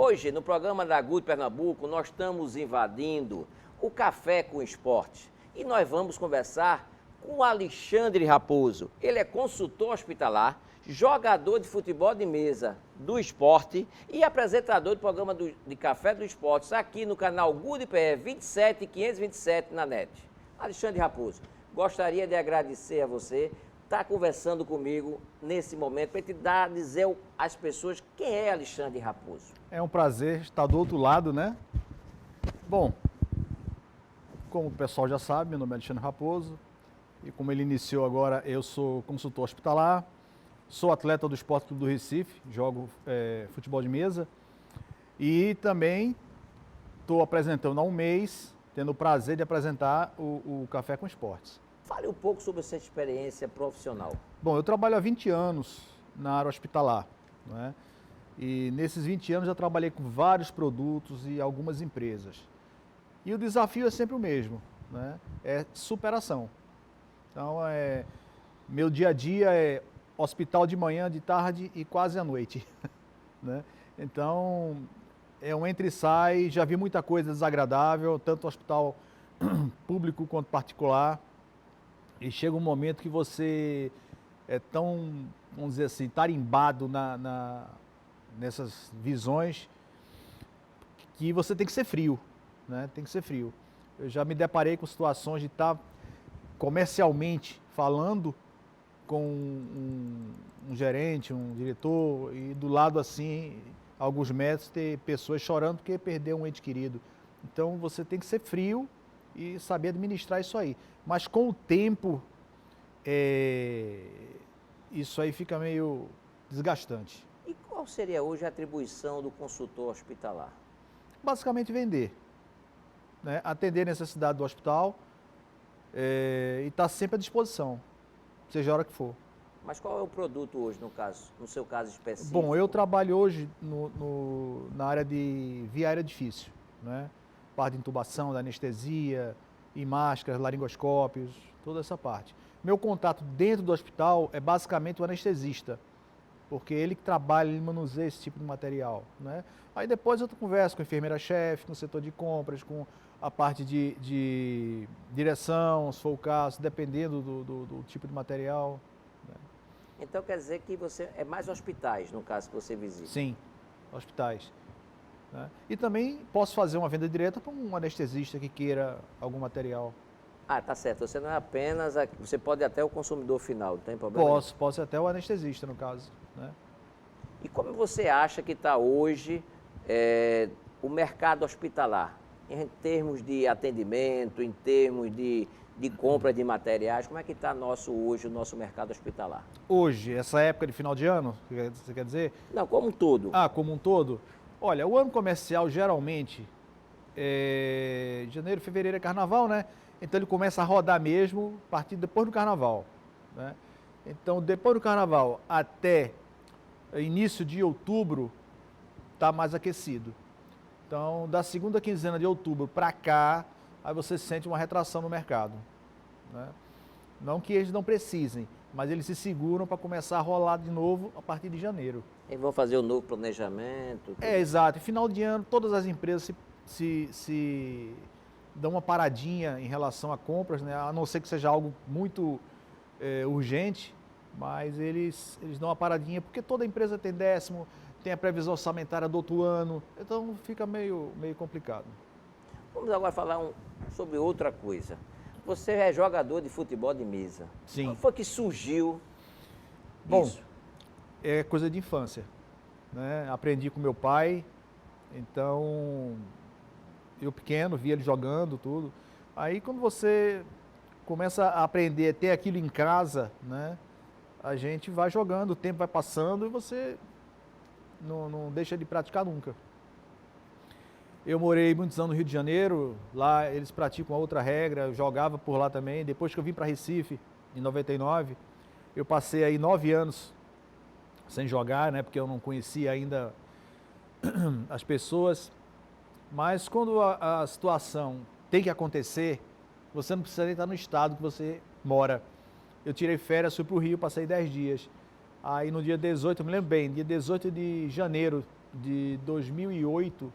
Hoje, no programa da Good Pernambuco, nós estamos invadindo o Café com Esporte e nós vamos conversar com o Alexandre Raposo. Ele é consultor hospitalar, jogador de futebol de mesa do esporte e apresentador do programa de Café do Esportes aqui no canal Good PE 27527 na NET. Alexandre Raposo, gostaria de agradecer a você estar conversando comigo nesse momento para dizer às pessoas quem é Alexandre Raposo. É um prazer estar do outro lado, né? Bom, como o pessoal já sabe, meu nome é Alexandre Raposo e como ele iniciou agora, eu sou consultor hospitalar, sou atleta do Esporte Clube do Recife, jogo futebol de mesa e também estou apresentando há um mês, tendo o prazer de apresentar o Café com Esportes. Fale um pouco sobre essa experiência profissional. Bom, eu trabalho há 20 anos na área hospitalar, né? E nesses 20 anos já trabalhei com vários produtos e algumas empresas. E o desafio é sempre o mesmo, né? É superação. Então, meu dia a dia é hospital de manhã, de tarde e quase à noite, né? Então, é um entra e sai, já vi muita coisa desagradável, tanto hospital público quanto particular. E chega um momento que você é tão, vamos dizer assim, tarimbado nessas visões que você tem que ser frio, né? Tem que ser frio. Eu já me deparei com situações de estar comercialmente falando com um gerente, um diretor, e do lado assim, a alguns metros, ter pessoas chorando porque perdeu um ente querido. Então você tem que ser frio e saber administrar isso aí. Mas com o tempo, isso aí fica meio desgastante. E qual seria hoje a atribuição do consultor hospitalar? Basicamente vender, né? Atender a necessidade do hospital e estar sempre à disposição, seja a hora que for. Mas qual é o produto hoje, no seu caso específico? Bom, eu trabalho hoje na área de via aérea difícil, né? Parte de intubação, da anestesia, e máscaras, laringoscópios, toda essa parte. Meu contato dentro do hospital é basicamente o anestesista, porque ele que trabalha, ele manuseia esse tipo de material, né? Aí depois eu converso com a enfermeira-chefe, com o setor de compras, com a parte de direção, se for o caso, dependendo do tipo de material. Né? Então quer dizer que você é mais hospitais, no caso que você visita? Sim, hospitais. Né? E também posso fazer uma venda direta para um anestesista que queira algum material. Ah, tá certo. Você não é apenas... Você pode ir até o consumidor final, não tem problema? Posso ir até o anestesista, no caso. Né? E como você acha que está hoje o mercado hospitalar? Em termos de atendimento, em termos de compra de materiais, como é que está hoje o nosso mercado hospitalar? Hoje, essa época de final de ano, você quer dizer? Não, como um todo. Ah, como um todo? Olha, o ano comercial geralmente, janeiro, fevereiro é carnaval, né? Então ele começa a rodar mesmo a partir depois do carnaval, né? Então depois do carnaval até início de outubro está mais aquecido. Então da segunda quinzena de outubro para cá, aí você sente uma retração no mercado, né? Não que eles não precisem, mas eles se seguram para começar a rolar de novo a partir de janeiro. E vão fazer o novo planejamento? Tudo. Exato. Final de ano, todas as empresas se dão uma paradinha em relação a compras, né? A não ser que seja algo muito urgente, mas eles dão uma paradinha, porque toda empresa tem décimo, tem a previsão orçamentária do outro ano, então fica meio complicado. Vamos agora falar sobre outra coisa. Você é jogador de futebol de mesa. Sim. Como foi que surgiu isso? É coisa de infância, né? Aprendi com meu pai, então eu pequeno, via ele jogando tudo. Aí quando você começa a aprender a ter aquilo em casa, né? A gente vai jogando, o tempo vai passando e você não deixa de praticar nunca. Eu morei muitos anos no Rio de Janeiro, lá eles praticam outra regra, eu jogava por lá também. Depois que eu vim para Recife, em 99, eu passei aí 9 anos sem jogar, né, porque eu não conhecia ainda as pessoas. Mas quando a situação tem que acontecer, você não precisa nem estar no estado que você mora. Eu tirei férias, fui para o Rio, passei 10 dias. Aí no dia 18, eu me lembro bem, dia 18 de janeiro de 2008,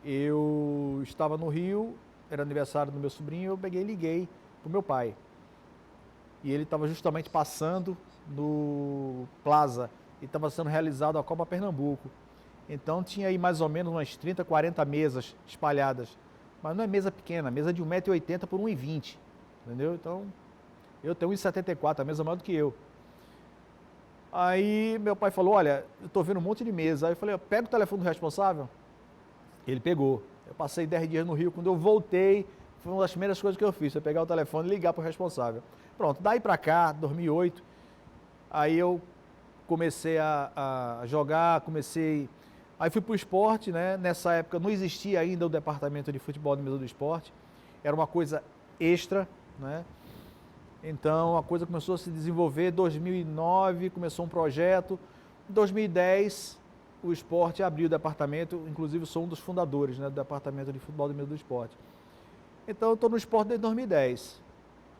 eu estava no Rio, era aniversário do meu sobrinho, eu peguei e liguei para o meu pai. E ele estava justamente passando no Plaza e estava sendo realizado a Copa Pernambuco. Então tinha aí mais ou menos umas 30, 40 mesas espalhadas. Mas não é mesa pequena, mesa de 1,80 m por 1,20 m, entendeu? Então, eu tenho 1,74 m, a mesa maior do que eu. Aí meu pai falou, olha, eu estou vendo um monte de mesa. Aí eu falei, pega o telefone do responsável. Ele pegou. Eu passei 10 dias no Rio, quando eu voltei, foi uma das primeiras coisas que eu fiz, foi pegar o telefone e ligar para o responsável. Pronto, daí para cá, 2008, aí eu comecei a jogar, aí fui para o esporte, né? Nessa época não existia ainda o departamento de futebol de mesa do esporte, era uma coisa extra, né? Então a coisa começou a se desenvolver, 2009 começou um projeto, em 2010 o esporte abriu o departamento, inclusive sou um dos fundadores, né, do departamento de futebol de mesa do esporte. Então eu estou no esporte desde 2010,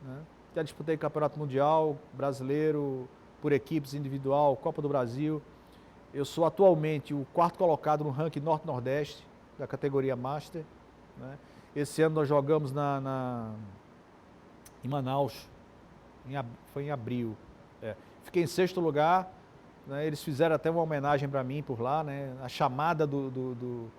né? Já disputei campeonato mundial, brasileiro, por equipes individual, Copa do Brasil. Eu sou atualmente o 4º colocado no ranking Norte-Nordeste, da categoria Master, né? Esse ano nós jogamos em Manaus, foi em abril. Fiquei em 6º lugar, né? Eles fizeram até uma homenagem para mim por lá, né? A chamada do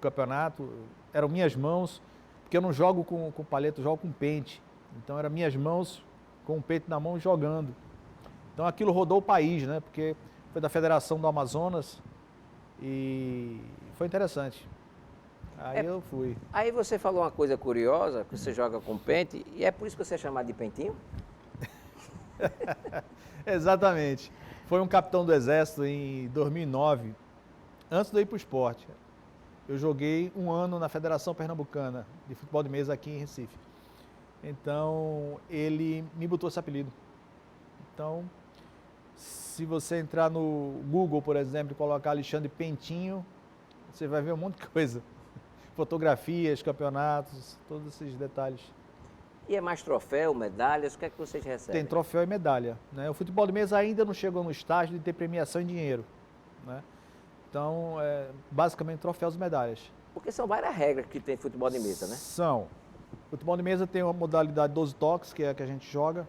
campeonato eram minhas mãos, porque eu não jogo com paleta, eu jogo com pente. Então eram minhas mãos com o pente na mão jogando. Então aquilo rodou o país, né? Porque foi da Federação do Amazonas e foi interessante. Aí eu fui. Aí você falou uma coisa curiosa, que você joga com pente, e é por isso que você é chamado de pentinho? Exatamente. Foi um capitão do Exército em 2009, antes de eu ir para o esporte. Eu joguei um ano na Federação Pernambucana de Futebol de Mesa aqui em Recife. Então, ele me botou esse apelido. Então, se você entrar no Google, por exemplo, e colocar Alexandre Pentinho, você vai ver um monte de coisa. Fotografias, campeonatos, todos esses detalhes. E é mais troféu, medalhas, o que é que vocês recebem? Tem troféu e medalha, né? O futebol de mesa ainda não chegou no estágio de ter premiação em dinheiro, né? Então, basicamente troféus e medalhas. Porque são várias regras que tem futebol de mesa, né? São. Futebol de mesa tem uma modalidade 12 toques, que é a que a gente joga.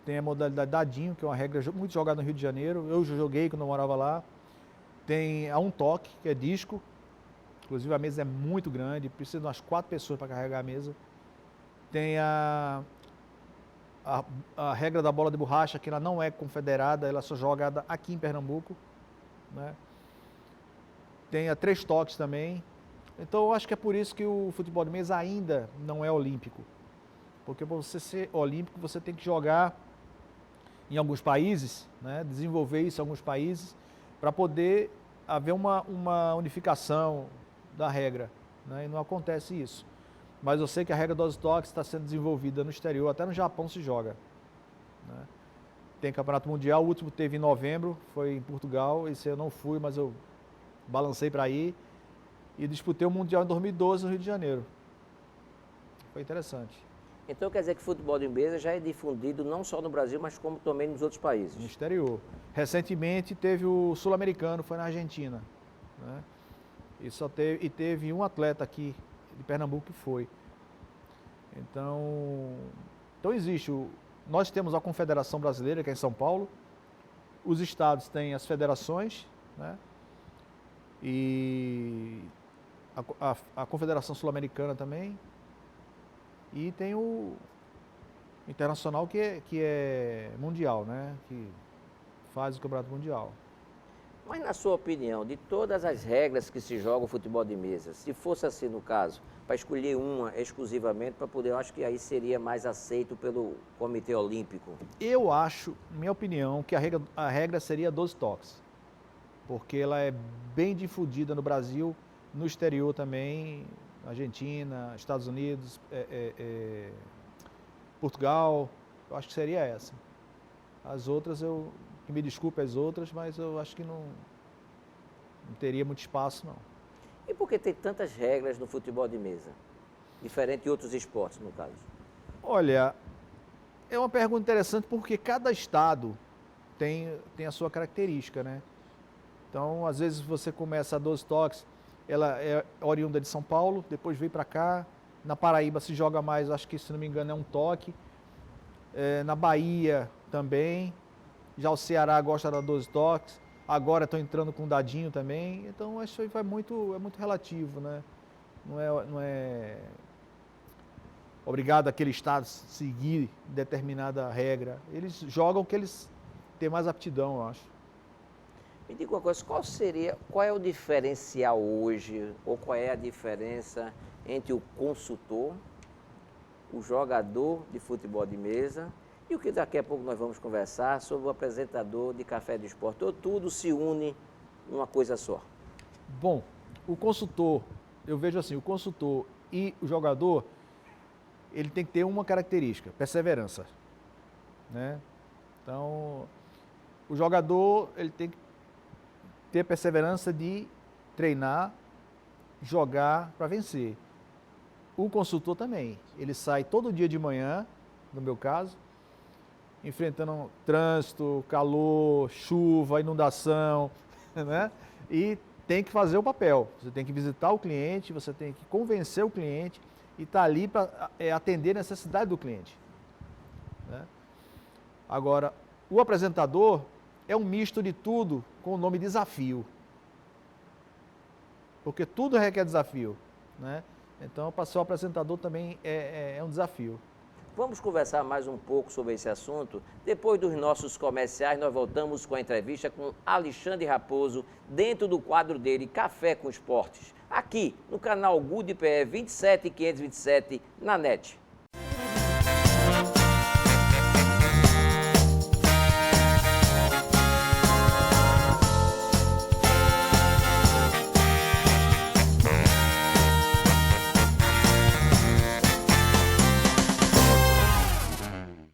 Tem a modalidade dadinho, que é uma regra muito jogada no Rio de Janeiro. Eu já joguei quando eu morava lá. Tem a 1 toque, que é disco. Inclusive a mesa é muito grande, precisa de umas 4 pessoas para carregar a mesa. Tem a regra da bola de borracha, que ela não é confederada, ela é só jogada aqui em Pernambuco, né? Tem a 3 toques também. Então eu acho que é por isso que o futebol de mesa ainda não é olímpico. Porque para você ser olímpico, você tem que jogar em alguns países, né? Desenvolver isso em alguns países, para poder haver uma unificação da regra, né? E não acontece isso. Mas eu sei que a regra dos toques está sendo desenvolvida no exterior, até no Japão se joga, né? Tem campeonato mundial, o último teve em novembro, foi em Portugal, esse eu não fui, mas eu balancei para ir. E disputei o Mundial em 2012 no Rio de Janeiro. Foi interessante. Então quer dizer que o futebol de mesa já é difundido não só no Brasil, mas como também nos outros países? No exterior. Recentemente teve o Sul-Americano, foi na Argentina, né? E teve um atleta aqui de Pernambuco que foi. Então existe. Nós temos a Confederação Brasileira, que é em São Paulo. Os estados têm as federações, né? E a Confederação Sul-Americana também. E tem o internacional que é mundial, né? Que faz o campeonato mundial. Mas na sua opinião, de todas as regras que se joga o futebol de mesa, se fosse assim no caso, para escolher uma exclusivamente para poder, eu acho que aí seria mais aceito pelo Comitê Olímpico. Eu acho, minha opinião, que a regra seria 12 toques. Porque ela é bem difundida no Brasil, no exterior também, Argentina, Estados Unidos, Portugal, eu acho que seria essa. As outras, que me desculpe as outras, mas eu acho que não teria muito espaço, não. E por que tem tantas regras no futebol de mesa? Diferente de outros esportes, no caso. Olha, é uma pergunta interessante porque cada estado tem a sua característica, né? Então, às vezes você começa a 12 toques, ela é oriunda de São Paulo, depois vem para cá. Na Paraíba se joga mais, acho que se não me engano é um toque. Na Bahia também. Já o Ceará gosta da 12 toques. Agora estão entrando com dadinho também. Então, acho que é muito relativo, né? Não é obrigado aquele estado seguir determinada regra. Eles jogam o que eles têm mais aptidão, eu acho. Me diga uma coisa, qual é o diferencial hoje, ou qual é a diferença entre o consultor, o jogador de futebol de mesa e o que daqui a pouco nós vamos conversar sobre o apresentador de Café do Esporte? Ou tudo se une numa coisa só? Bom, o consultor, eu vejo assim, o consultor e o jogador, ele tem que ter uma característica, perseverança, né? Então, o jogador, ele tem que ter perseverança de treinar, jogar para vencer. O consultor também, ele sai todo dia de manhã, no meu caso, enfrentando trânsito, calor, chuva, inundação, né? E tem que fazer o papel. Você tem que visitar o cliente, você tem que convencer o cliente e estar ali para atender a necessidade do cliente, né? Agora, o apresentador é um misto de tudo com o nome desafio. Porque tudo requer desafio, né? Então, para ser o apresentador também é um desafio. Vamos conversar mais um pouco sobre esse assunto. Depois dos nossos comerciais, nós voltamos com a entrevista com Alexandre Raposo, dentro do quadro dele, Café com Esportes, aqui no canal Good PE 27527, na NET.